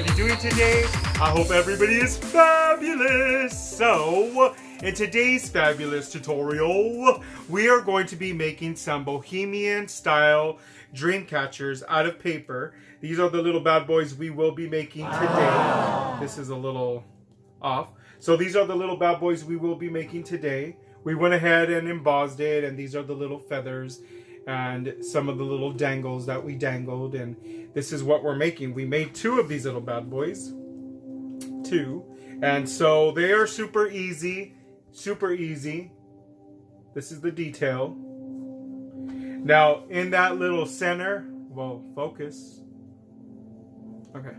everybody doing today? I hope everybody is fabulous. So, in today's fabulous tutorial, we are going to be making some Bohemian style dream catchers out of paper. These are the little bad boys we will be making today. This is a little off. So these are the little bad boys we will be making today. We went ahead and embossed it, and these are the little feathers and some of the little dangles that we dangled, and this is what we're making. We made 2 of these little bad boys. 2. And so they are super easy. Super easy. This is the detail. Now, in that little center, well, focus. Okay.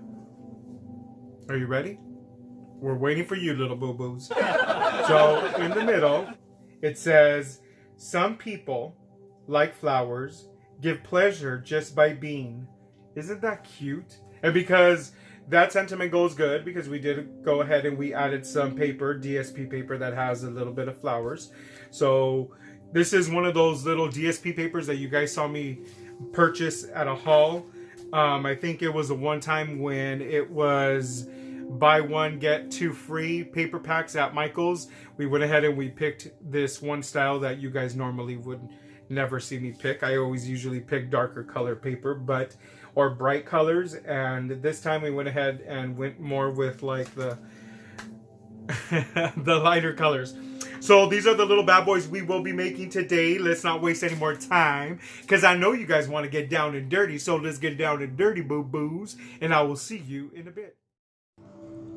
Are you ready? We're waiting for you, little boo-boos. So, in the middle, it says, some people, like flowers, give pleasure just by being. Isn't that cute? And because that sentiment goes good, because we did go ahead and we added some paper, DSP paper, that has a little bit of flowers. So this is one of those little DSP papers that you guys saw me purchase at a haul. I think it was a one time when it was buy one get 2 free paper packs at Michael's. We went ahead and we picked this one style that you guys normally would never see me pick. I always usually pick darker color paper, or bright colors, and this time we went ahead and went more with like the the lighter colors. So these are the little bad boys we will be making today. Let's not waste any more time, because I know you guys want to get down and dirty. So let's get down and dirty, boo-boos, and I will see you in a bit.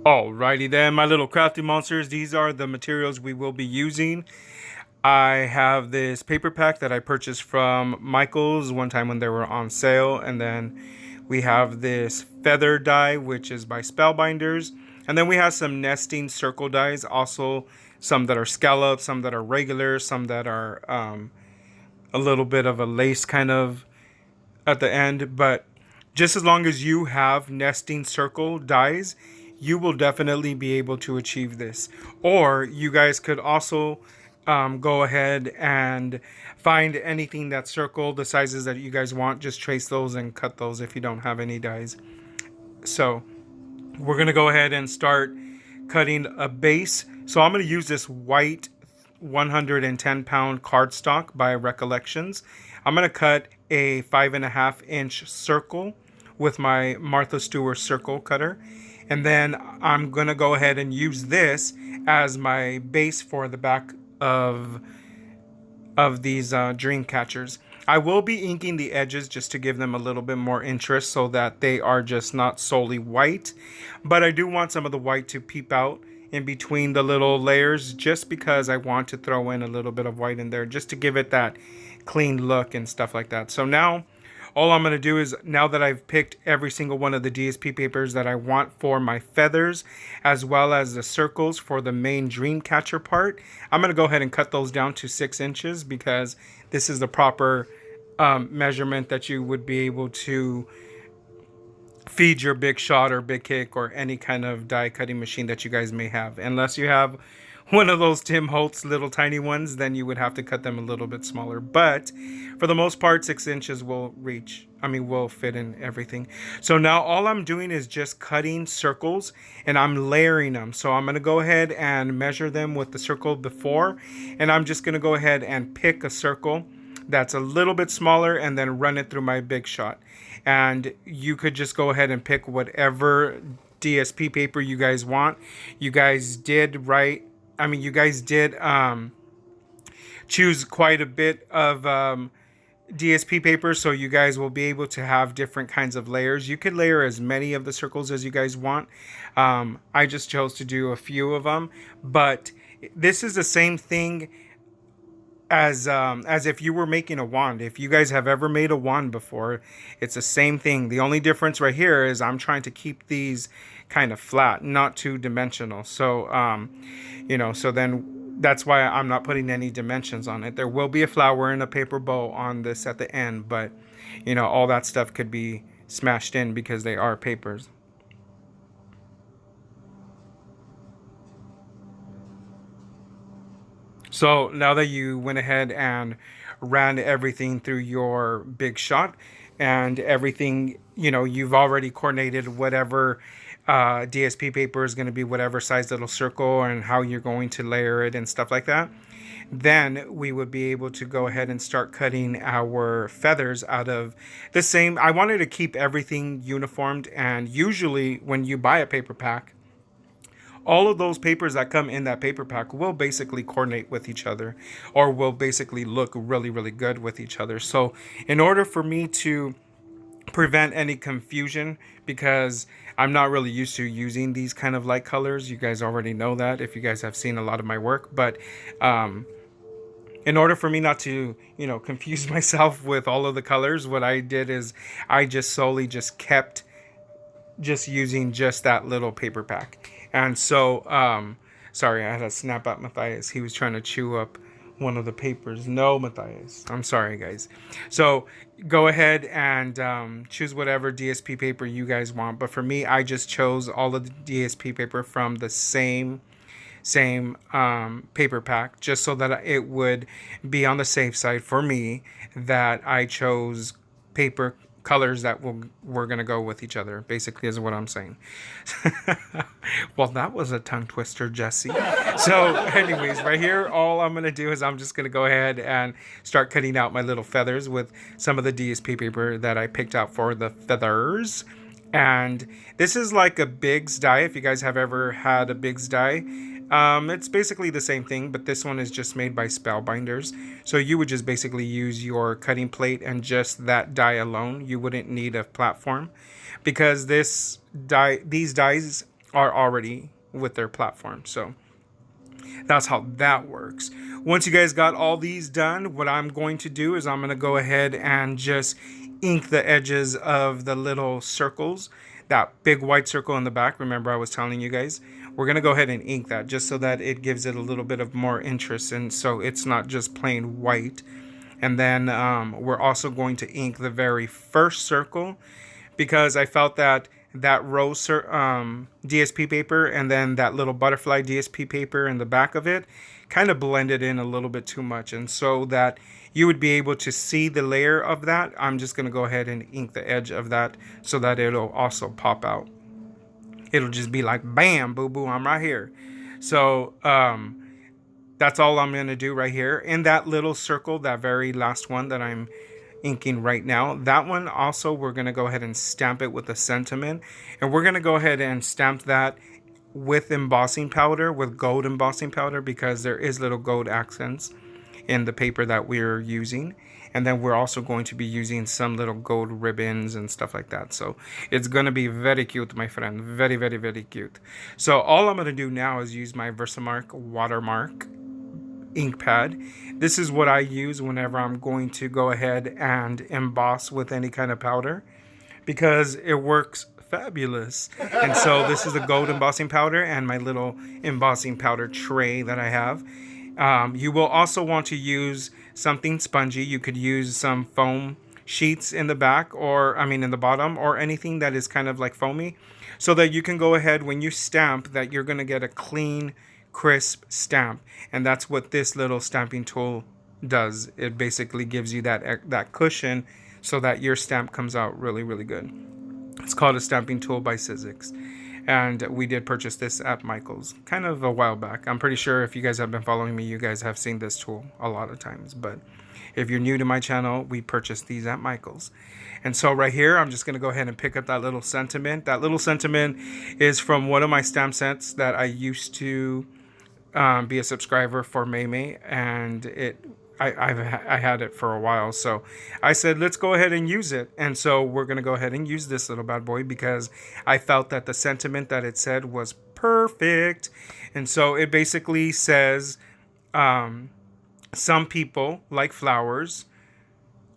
Alrighty then, my little crafty monsters. These are the materials we will be using. I have this paper pack that I purchased from Michael's one time when they were on sale. And then we have this feather die, which is by Spellbinders. And then we have some nesting circle dies. Also, some that are scalloped, some that are regular, some that are a little bit of a lace kind of at the end. But just as long as you have nesting circle dies, you will definitely be able to achieve this. Or you guys could also go ahead and find anything that's circled, the sizes that you guys want. Just trace those and cut those if you don't have any dies. So we're going to go ahead and start cutting a base. So I'm going to use this white 110-pound cardstock by Recollections. I'm going to cut a 5.5-inch circle with my Martha Stewart circle cutter. And then I'm going to go ahead and use this as my base for the back of these dream catchers. I will be inking the edges just to give them a little bit more interest, so that they are just not solely white. But I do want some of the white to peep out in between the little layers, just because I want to throw in a little bit of white in there just to give it that clean look and stuff like that. So now all I'm going to do is, now that I've picked every single one of the DSP papers that I want for my feathers, as well as the circles for the main dream catcher part, I'm going to go ahead and cut those down to 6 inches, because this is the proper measurement that you would be able to feed your Big Shot or Big Kick or any kind of die cutting machine that you guys may have. Unless you have one of those Tim Holtz little tiny ones, then you would have to cut them a little bit smaller. But for the most part, 6 inches will will fit in everything. So now all I'm doing is just cutting circles, and I'm layering them. So I'm going to go ahead and measure them with the circle before, and I'm just going to go ahead and pick a circle that's a little bit smaller and then run it through my Big Shot. And you could just go ahead and pick whatever DSP paper you guys want. You guys did choose quite a bit of DSP paper, so you guys will be able to have different kinds of layers. You could layer as many of the circles as you guys want. I just chose to do a few of them, but this is the same thing as if you were making a wand. If you guys have ever made a wand before, it's the same thing. The only difference right here is I'm trying to keep these kind of flat, not two dimensional. So so then that's why I'm not putting any dimensions on it. There will be a flower and a paper bow on this at the end, but all that stuff could be smashed in because they are papers. So now that you went ahead and ran everything through your Big Shot and everything, you've already coordinated whatever DSP paper is going to be whatever size little circle and how you're going to layer it and stuff like that. Then we would be able to go ahead and start cutting our feathers out of the same. I wanted to keep everything uniformed, and usually when you buy a paper pack, all of those papers that come in that paper pack will basically coordinate with each other, or will basically look really, really good with each other. So in order for me to prevent any confusion, because I'm not really used to using these kind of light colors, you guys already know that if you guys have seen a lot of my work, but in order for me not to, confuse myself with all of the colors, what I did is I just solely just kept just using just that little paper pack. And so, sorry, I had to snap at Matthias. He was trying to chew up one of the papers. No, Matthias. I'm sorry, guys. So go ahead and choose whatever DSP paper you guys want. But for me, I just chose all of the DSP paper from the same paper pack, just so that it would be on the safe side for me, that I chose paper colors that were going to go with each other, basically, is what I'm saying. Well, that was a tongue twister, Jesse. So anyways, right here, all I'm going to do is I'm just going to go ahead and start cutting out my little feathers with some of the DSP paper that I picked out for the feathers. And this is like a Big's die. If you guys have ever had a Big's die, it's basically the same thing, but this one is just made by Spellbinders. So you would just basically use your cutting plate and just that die alone. You wouldn't need a platform, because these dies are already with their platform. So that's how that works. Once you guys got all these done, what I'm going to do is I'm going to go ahead and just ink the edges of the little circles, that big white circle in the back. Remember, I was telling you guys, we're going to go ahead and ink that just so that it gives it a little bit of more interest, and so it's not just plain white. And then we're also going to ink the very first circle, because I felt that rose DSP paper and then that little butterfly DSP paper in the back of it kind of blended in a little bit too much. And so that you would be able to see the layer of that, I'm just going to go ahead and ink the edge of that so that it'll also pop out. It'll just be like, bam, boo boo, I'm right here. So that's all I'm going to do right here. In that little circle, that very last one that I'm inking right now, that one also we're going to go ahead and stamp it with a sentiment. And we're going to go ahead and stamp that with embossing powder, with gold embossing powder, because there is little gold accents in the paper that we're using. And then we're also going to be using some little gold ribbons and stuff like that. So it's going to be very cute, my friend. Very, very, very cute. So all I'm going to do now is use my Versamark watermark ink pad. This is what I use whenever I'm going to go ahead and emboss with any kind of powder, because it works fabulous. And so this is the gold embossing powder and my little embossing powder tray that I have. You will also want to use something spongy. You could use some foam sheets in the back, or in the bottom, or anything that is kind of like foamy, so that you can go ahead when you stamp that you're going to get a clean, crisp stamp. And that's what this little stamping tool does. It basically gives you that cushion so that your stamp comes out really, really good. It's called a stamping tool by Sizzix. And we did purchase this at Michael's kind of a while back. I'm pretty sure if you guys have been following me, you guys have seen this tool a lot of times. But if you're new to my channel, we purchased these at Michael's. And so right here, I'm just going to go ahead and pick up that little sentiment. That little sentiment is from one of my stamp sets that I used to be a subscriber for May, and I had it for a while, so I said let's go ahead and use it. And so we're gonna go ahead and use this little bad boy, because I felt that the sentiment that it said was perfect. And so it basically says some people like flowers,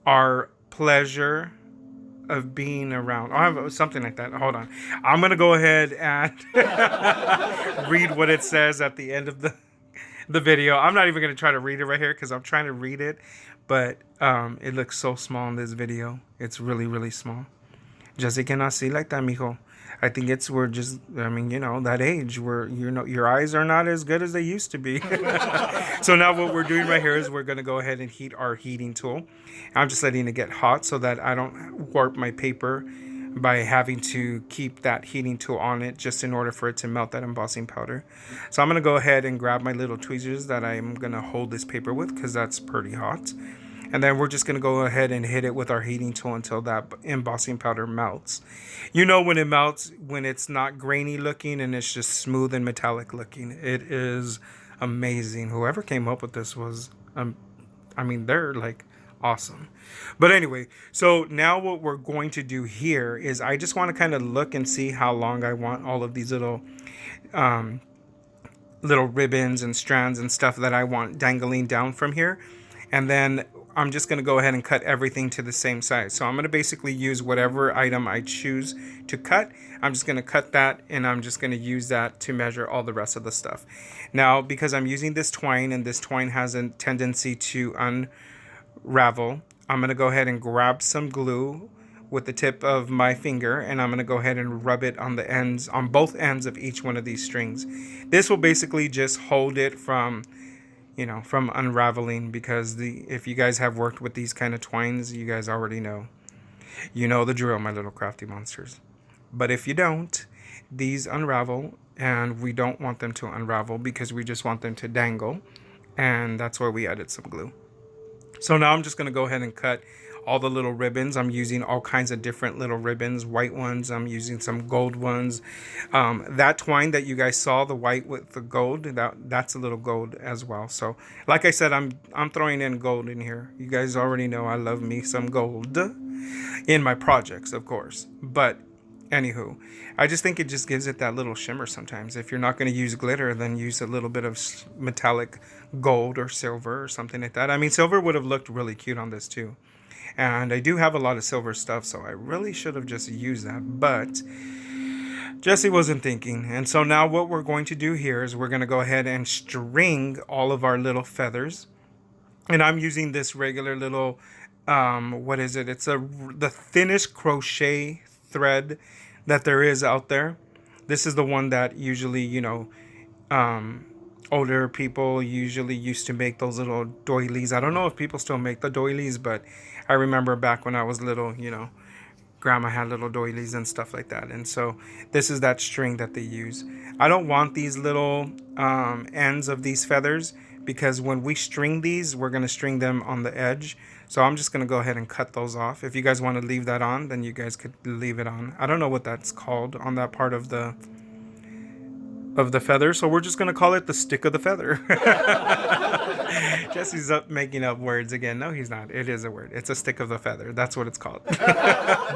our pleasure of being around. I have something like that. Hold on, I'm gonna go ahead and read what it says at the end of the video. I'm not even gonna try to read it right here, because I'm trying to read it, but it looks so small in this video. It's really, really small. Jesse cannot see like that, mijo. I think we're just, that age where, your eyes are not as good as they used to be. So now what we're doing right here is we're going to go ahead and heat our heating tool. I'm just letting it get hot so that I don't warp my paper by having to keep that heating tool on it just in order for it to melt that embossing powder. So I'm going to go ahead and grab my little tweezers that I'm going to hold this paper with, because that's pretty hot. And then we're just going to go ahead and hit it with our heating tool until that embossing powder melts. You know when it melts, when it's not grainy looking and it's just smooth and metallic looking. It is amazing. Whoever came up with this was, I mean, they're like awesome. But anyway, so now what we're going to do here is I just want to kind of look and see how long I want all of these little ribbons and strands and stuff that I want dangling down from here. And then I'm just going to go ahead and cut everything to the same size. So I'm going to basically use whatever item I choose to cut. I'm just going to cut that, and I'm just going to use that to measure all the rest of the stuff. Now, because I'm using this twine, and this twine has a tendency to unravel, I'm going to go ahead and grab some glue with the tip of my finger, and I'm going to go ahead and rub it on the ends, on both ends of each one of these strings. This will basically just hold it from, you know, from unraveling, because if you guys have worked with these kind of twines, you guys already know. You know the drill, my little crafty monsters. But if you don't, these unravel, and we don't want them to unravel because we just want them to dangle, and that's where we added some glue. So now I'm just going to go ahead and cut all the little ribbons. I'm using all kinds of different little ribbons, white ones. I'm using some gold ones. That twine that you guys saw, the white with the gold, that's a little gold as well. So like I said, I'm throwing in gold in here. You guys already know I love me some gold in my projects, of course. But anywho, I just think it just gives it that little shimmer sometimes. If you're not going to use glitter, then use a little bit of metallic gold or silver or something like that. I mean, silver would have looked really cute on this too. And I do have a lot of silver stuff, so I really should have just used that. But Jesse wasn't thinking. And so now what we're going to do here is we're going to go ahead and string all of our little feathers. And I'm using this regular little, what is it? It's the thinnest crochet thread that there is out there. This is the one that usually, you know, older people usually used to make those little doilies. I don't know if people still make the doilies, but I remember back when I was little, you know, grandma had little doilies and stuff like that. And so this is that string that they use. I don't want these little ends of these feathers, because when we string these, we're going to string them on the edge. So I'm just going to go ahead and cut those off. If you guys want to leave that on, then you guys could leave it on. I don't know what that's called on that part of the feather, so we're just going to call it the stick of the feather. Jesse's up making up words again. No, he's not. It is a word. It's a stick of the feather. That's what it's called.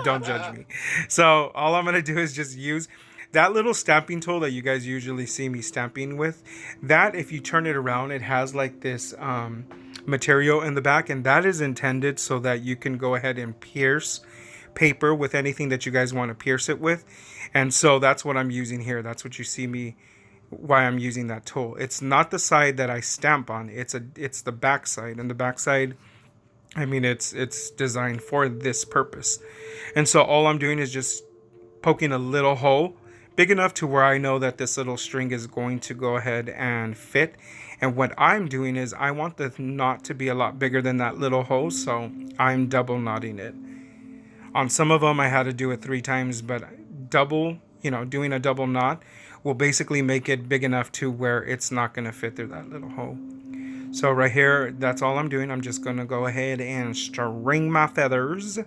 Don't judge me. So all I'm going to do is just use that little stamping tool that you guys usually see me stamping with. That, if you turn it around, it has like this material in the back, and that is intended so that you can go ahead and pierce paper with anything that you guys want to pierce it with. And so that's what I'm using here. That's what you see me, why I'm using that tool. It's not the side that I stamp on. It's the back side, and the back side, I mean, it's designed for this purpose. And so all I'm doing is just poking a little hole big enough to where I know that this little string is going to go ahead and fit. And what I'm doing is I want the knot to be a lot bigger than that little hole, so I'm double knotting it. On some of them I had to do it 3 times, but double, you know, doing a double knot will basically make it big enough to where it's not going to fit through that little hole. So right here, that's all I'm doing. I'm just going to go ahead and string my feathers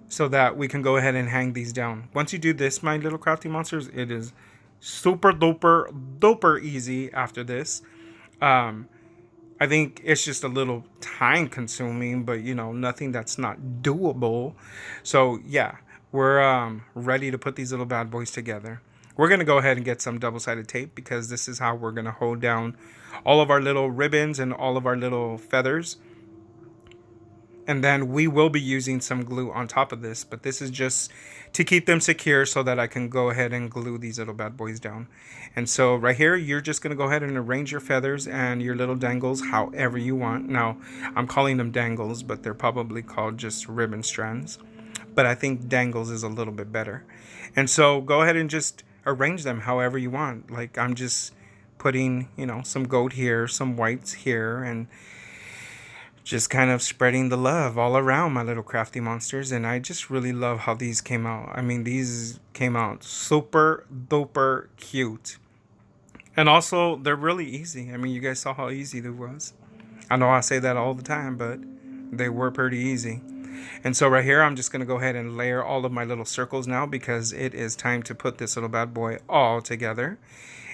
so that we can go ahead and hang these down. Once you do this, my little crafty monsters, it is super duper easy after this. I think it's just a little time consuming, but you know, nothing that's not doable. So yeah, we're ready to put these little bad boys together. We're going to go ahead and get some double-sided tape, because this is how we're going to hold down all of our little ribbons and all of our little feathers. And then we will be using some glue on top of this, but this is just to keep them secure so that I can go ahead and glue these little bad boys down. And so right here, you're just going to go ahead and arrange your feathers and your little dangles however you want. Now, I'm calling them dangles, but they're probably called just ribbon strands. But I think dangles is a little bit better. And so go ahead and just arrange them however you want. Like I'm just putting, you know, some gold here, some whites here, and just kind of spreading the love all around my little crafty monsters. And I just really love how these came out. I mean, these came out super duper cute. And also, they're really easy. I mean, you guys saw how easy it was. I know I say that all the time, but they were pretty easy. And so right here, I'm just going to go ahead and layer all of my little circles now, because it is time to put this little bad boy all together.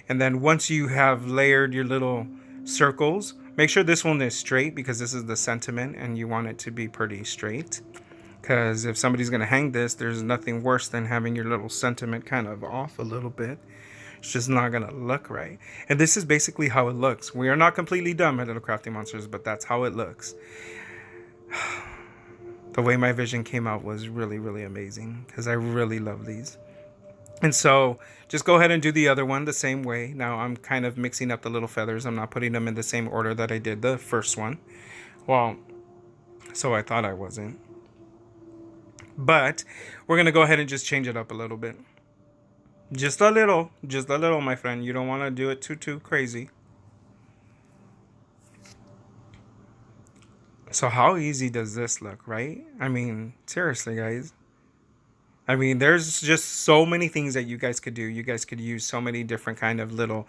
And then once you have layered your little circles, make sure this one is straight, because this is the sentiment and you want it to be pretty straight. Because if somebody's going to hang this, there's nothing worse than having your little sentiment kind of off a little bit. It's just not going to look right. And this is basically how it looks. We are not completely done, my little crafty monsters, but that's how it looks. The way my vision came out was really, really amazing, because I really love these. And so just go ahead and do the other one the same way. Now I'm kind of mixing up the little feathers. I'm not putting them in the same order that I did the first one. Well, so I thought I wasn't. But we're going to go ahead and just change it up a little bit. Just a little, my friend. You don't want to do it too crazy. So how easy does this look, right? I mean, seriously, guys. I mean, there's just so many things that you guys could do. You guys could use so many different kind of little,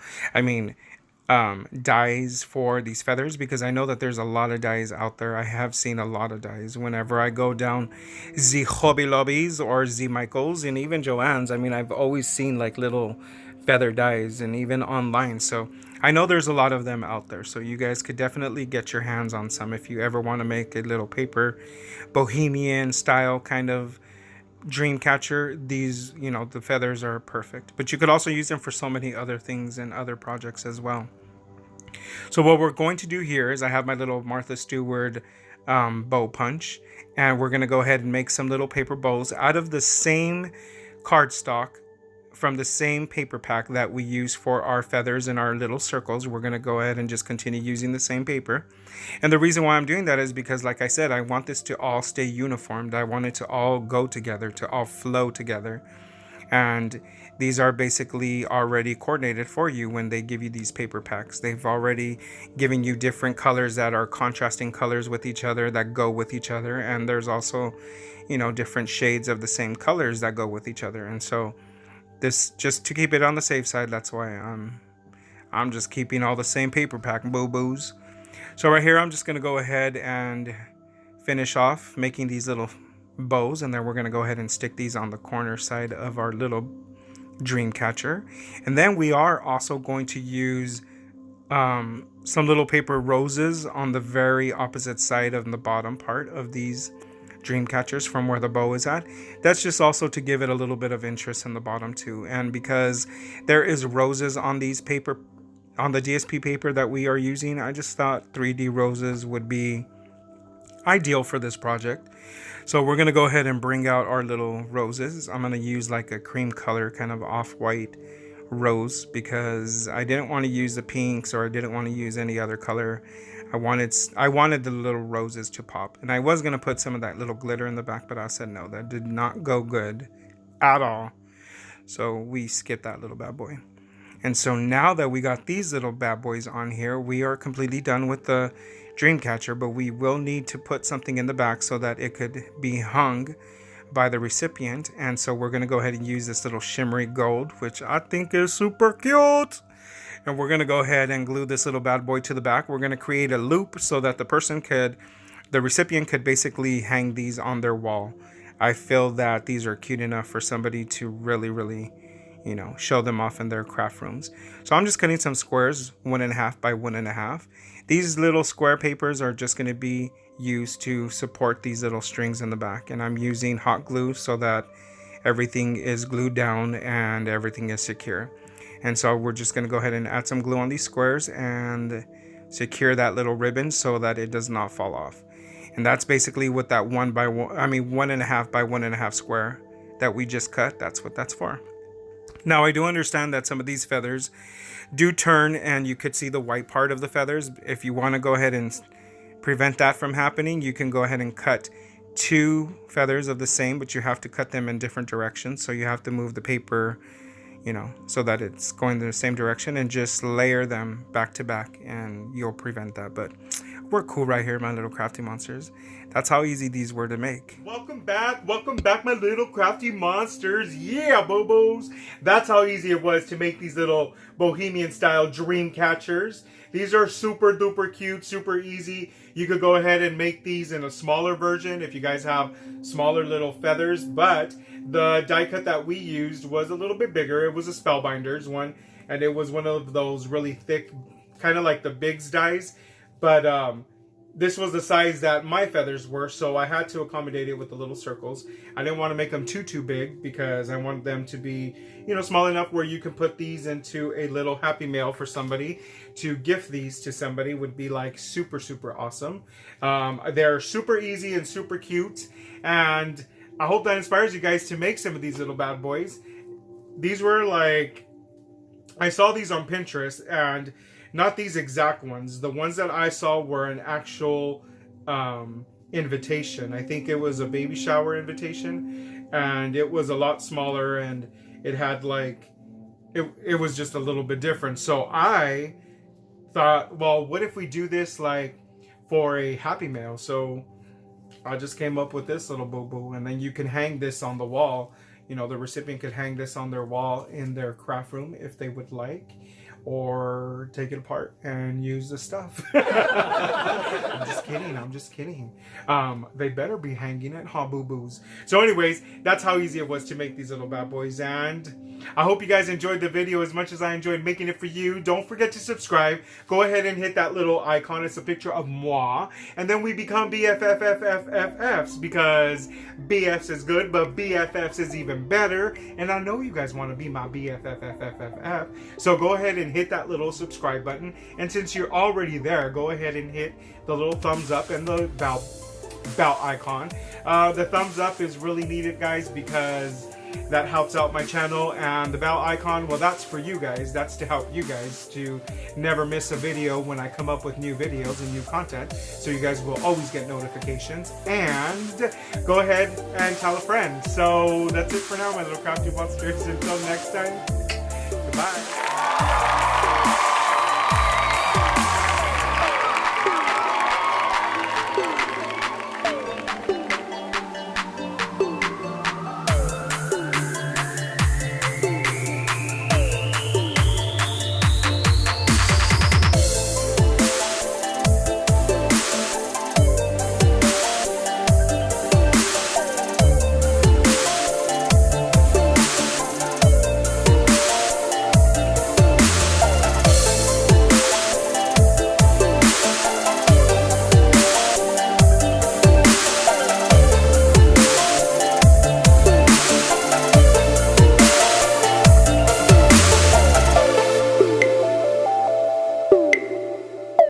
dyes for these feathers, because I know that there's a lot of dyes out there. I have seen a lot of dyes whenever I go down the Hobby Lobbies or the Michaels and even Joann's. I mean, I've always seen like little feather dyes, and even online. So I know there's a lot of them out there. So you guys could definitely get your hands on some if you ever want to make a little paper Bohemian style kind of dreamcatcher. These, the feathers are perfect, but you could also use them for so many other things and other projects as well. So what we're going to do here is I have my little Martha Stewart bow punch, and we're going to go ahead and make some little paper bows out of the same cardstock from the same paper pack that we use for our feathers and our little circles. We're going to go ahead and just continue using the same paper. And the reason why I'm doing that is because, like I said, I want this to all stay uniformed. I want it to all go together, to all flow together. And these are basically already coordinated for you when they give you these paper packs. They've already given you different colors that are contrasting colors with each other, that go with each other. And there's also, different shades of the same colors that go with each other. And so this, just to keep it on the safe side, that's why I'm just keeping all the same paper pack boo-boos. So right here, I'm just going to go ahead and finish off making these little bows, and then we're going to go ahead and stick these on the corner side of our little dream catcher. And then we are also going to use some little paper roses on the very opposite side of the bottom part of these dream catchers from where the bow is at. That's just also to give it a little bit of interest in the bottom too. And because there is roses on these paper, on the DSP paper that we are using, I just thought 3D roses would be ideal for this project. So we're going to go ahead and bring out our little roses. I'm going to use like a cream color, kind of off-white rose, because I didn't want to use the pinks, or I didn't want to use any other color. I wanted the little roses to pop. And I was going to put some of that little glitter in the back, but I said no, that did not go good at all. So we skipped that little bad boy. And so now that we got these little bad boys on here, we are completely done with the dreamcatcher, but we will need to put something in the back so that it could be hung by the recipient. And so we're going to go ahead and use this little shimmery gold, which I think is super cute. And we're going to go ahead and glue this little bad boy to the back. We're going to create a loop so that the recipient could basically hang these on their wall. I feel that these are cute enough for somebody to really show them off in their craft rooms. So I'm just cutting some squares, 1.5 by 1.5. These little square papers are just going to be used to support these little strings in the back. And I'm using hot glue so that everything is glued down and everything is secure. And so we're just going to go ahead and add some glue on these squares and secure that little ribbon so that it does not fall off. And that's basically what that 1.5 by 1.5 square that we just cut, that's what that's for. Now, I do understand that some of these feathers do turn and you could see the white part of the feathers. If you want to go ahead and prevent that from happening, you can go ahead and cut 2 feathers of the same, but you have to cut them in different directions. So you have to move the paper, so that it's going in the same direction, and just layer them back to back, and you'll prevent that. But We're cool right here, my little crafty monsters. That's how easy these were to make. Welcome back, my little crafty monsters. Yeah, Bobos. That's how easy it was to make these little Bohemian style dream catchers. These are super duper cute, super easy. You could go ahead and make these in a smaller version if you guys have smaller little feathers, but the die cut that we used was a little bit bigger. It was a Spellbinders one, and it was one of those really thick, kind of like the Bigs dies, but this was the size that my feathers were, so I had to accommodate it with the little circles. I didn't want to make them too big because I wanted them to be, you know, small enough where you can put these into a little happy mail for somebody. To gift these to somebody would be like super awesome. They're super easy and super cute, and I hope that inspires you guys to make some of these little bad boys. These were like, I saw these on Pinterest, and not these exact ones. The ones that I saw were an actual invitation. I think it was a baby shower invitation, and it was a lot smaller, and it had like, it was just a little bit different. So I thought, well, what if we do this like for a happy mail? So I just came up with this little boo-boo, and then you can hang this on the wall. You know, the recipient could hang this on their wall in their craft room if they would like, or take it apart and use the stuff. I'm just kidding. They better be hanging it, huh, boo-boos? So anyways, that's how easy it was to make these little bad boys, and I hope you guys enjoyed the video as much as I enjoyed making it for you. Don't forget to subscribe. Go ahead and hit that little icon. It's a picture of moi, and then we become BFFFFFs, because BFs is good, but BFFs is even better, and I know you guys want to be my BFFFFF. So go ahead and hit that little subscribe button, and since you're already there, go ahead and hit the little thumbs up and the bell icon. The thumbs up is really needed, guys, because that helps out my channel, and the bell icon, well, that's for you guys. That's to help you guys to never miss a video when I come up with new videos and new content, so you guys will always get notifications. And go ahead and tell a friend. So that's it for now, my little crafty monsters. Until next time, goodbye.